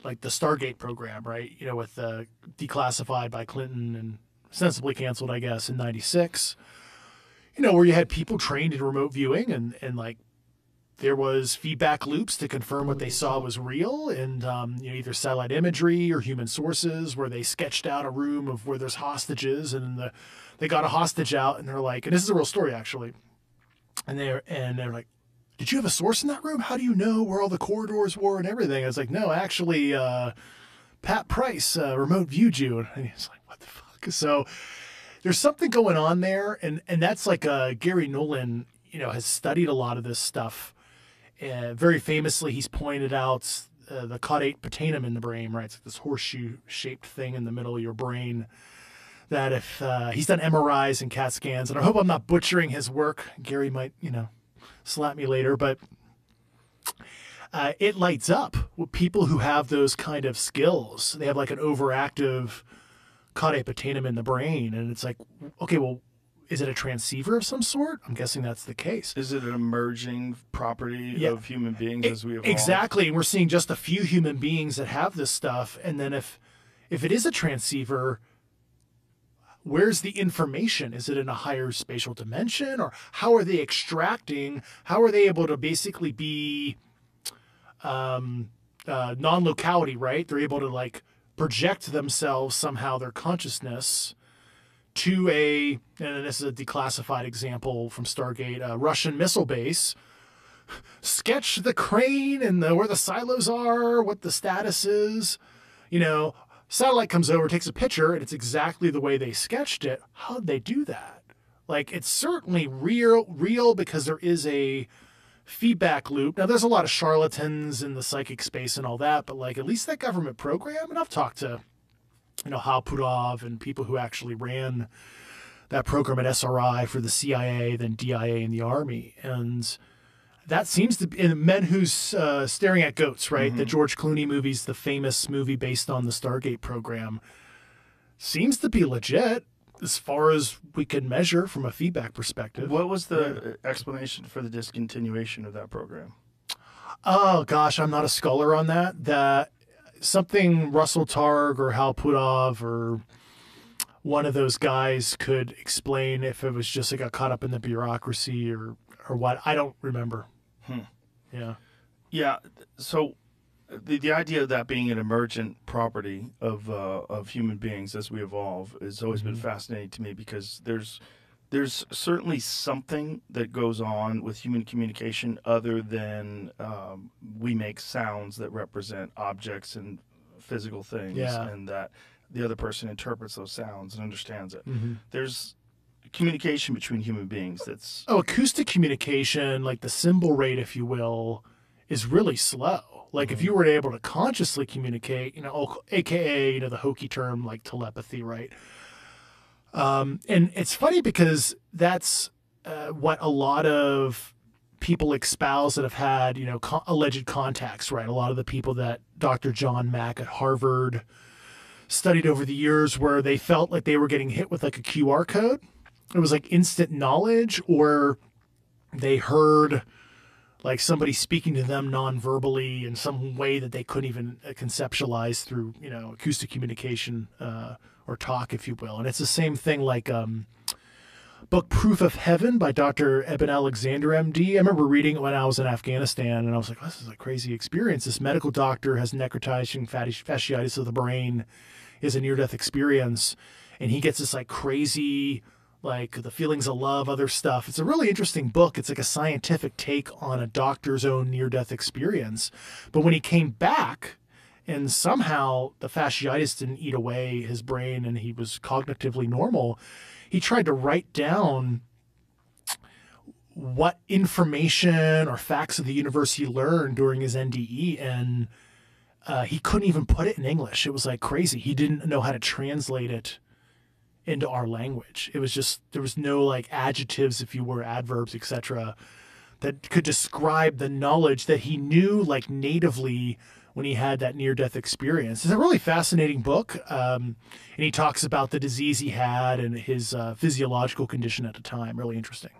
like the Stargate program, right? You know, with declassified by Clinton and sensibly canceled, I guess, in '96. You know, where you had people trained in remote viewing and like there was feedback loops to confirm what they saw was real, and you know, either satellite imagery or human sources where they sketched out a room of where there's hostages, and they got a hostage out, and they're like, and this is a real story actually, and they're like, did you have a source in that room? How do you know where all the corridors were and everything? I was like, no, actually, Pat Price remote viewed you, and he's like, what the fuck? So there's something going on there, and that's like Gary Nolan, you know, has studied a lot of this stuff. Very famously, he's pointed out the caudate putamen in the brain, right? It's like this horseshoe-shaped thing in the middle of your brain. That if he's done MRIs and CAT scans, and I hope I'm not butchering his work. Gary might, you know, slap me later, but it lights up with people who have those kind of skills. They have like an overactive caudate putamen in the brain, and it's like, okay, well, is it a transceiver of some sort? I'm guessing that's the case. Is it an emerging property of human beings as we evolve? Exactly. And we're seeing just a few human beings that have this stuff. And then if it is a transceiver, where's the information? Is it in a higher spatial dimension? Or how are they extracting? How are they able to basically be non-locality, right? They're able to like project themselves somehow, their consciousness, to and this is a declassified example from Stargate, a Russian missile base, sketch the crane and where the silos are, what the status is. You know, satellite comes over, takes a picture, and it's exactly the way they sketched it. How'd they do that? Like, it's certainly real because there is a feedback loop. Now, there's a lot of charlatans in the psychic space and all that, but like at least that government program, and I've talked to, you know, Hal Puthoff and people who actually ran that program at SRI for the CIA, then DIA in the Army. And that seems to be in Men Who's Staring at Goats, right? The George Clooney movie's the famous movie based on the Stargate program. Seems to be legit as far as we can measure from a feedback perspective. What was the explanation for the discontinuation of that program? Oh, gosh, I'm not a scholar on that. That something Russell Targ or Hal Puthoff or one of those guys could explain if it was just it got caught up in the bureaucracy or what. I don't remember. Yeah. Yeah. So the idea of that being an emergent property of human beings as we evolve has always been fascinating to me, because there's certainly something that goes on with human communication other than we make sounds that represent objects and physical things, and that the other person interprets those sounds and understands it. There's communication between human beings that's... Oh, acoustic communication, like the symbol rate, if you will, is really slow. Like if you were able to consciously communicate, you know, AKA, you know, the hokey term like telepathy, right? And it's funny because that's what a lot of people espouse that have had, you know, alleged contacts, right? A lot of the people that Dr. John Mack at Harvard studied over the years, where they felt like they were getting hit with like a QR code. It was like instant knowledge, or they heard like somebody speaking to them non-verbally in some way that they couldn't even conceptualize through, you know, acoustic communication or talk, if you will. And it's the same thing like book Proof of Heaven by Dr. Eben Alexander, MD. I remember reading it when I was in Afghanistan, and I was like, oh, this is a crazy experience. This medical doctor has necrotizing fasciitis of the brain, is a near-death experience, and he gets this like crazy, like the feelings of love, other stuff. It's a really interesting book. It's like a scientific take on a doctor's own near-death experience. But when he came back, and somehow the fasciitis didn't eat away his brain and he was cognitively normal, he tried to write down what information or facts of the universe he learned during his NDE, and he couldn't even put it in English. It was like crazy. He didn't know how to translate it into our language. It was just, there was no like adjectives, if you were, adverbs, etc., that could describe the knowledge that he knew like natively when he had that near-death experience. It's a really fascinating book, and he talks about the disease he had and his physiological condition at the time. Really interesting.